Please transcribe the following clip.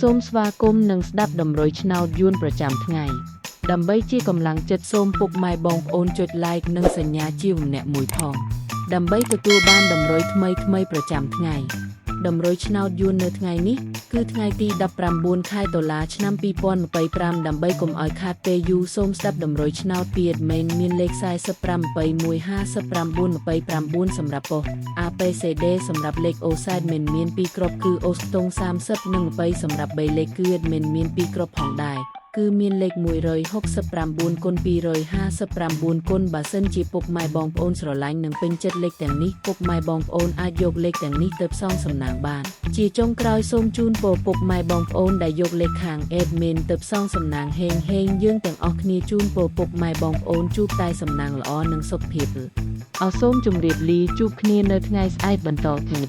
សូមស្វាគមន៍និងស្ដាប់តម្រុយឆ្នោតយួនប្រចាំថ្ងៃដើម្បីជាកម្លាំងចិត្តសូមពុកម៉ែបងប្អូនចុច like និងសញ្ញាជាម្នាក់មួយផងដើម្បីទទួលបានតម្រុយថ្មីប្រចាំថ្ងៃតម្រុយឆ្នោតយួននៅថ្ងៃនេះគឺថ្ងៃទី19ខែតុលាឆ្នាំ2025ដើម្បីកុំឲ្យខាតពេលយូរសូមស្ដាប់តម្រុយឆ្នោតពី admin មានលេខ45215929សម្រាប់ប៉ុស ABCD សម្រាប់លេខ OSIDE មាន2គ្រាប់គឺ អូស្តុង30និង20សម្រាប់3លេខគឺ admin មាន2គ្រាប់ផងដែរគឺមានលេខ169គុណ259គុណបើសិនជាពុកម៉ែបងប្អូនស្រឡាញ់និងពេញចិត្តលេខទាំងនេះពុកម៉ែបងប្អូនអាចយកលេខទាំងនេះទៅផ្សំសំណាងបានជាចុងក្រោយសូមជូនពរពុកម៉ែបងប្អូនដែលយកលេខខាង admin ទៅផ្សំសំណាងហេងយើងទាំងអស់គ្នាជូនពរពុកម៉ែបងប្អូនជួបតែសំណាងល្អនិងសុខភាពអរសូមជម្រាបលាជួបគ្នានៅថ្ងៃស្អែកបន្តទៀត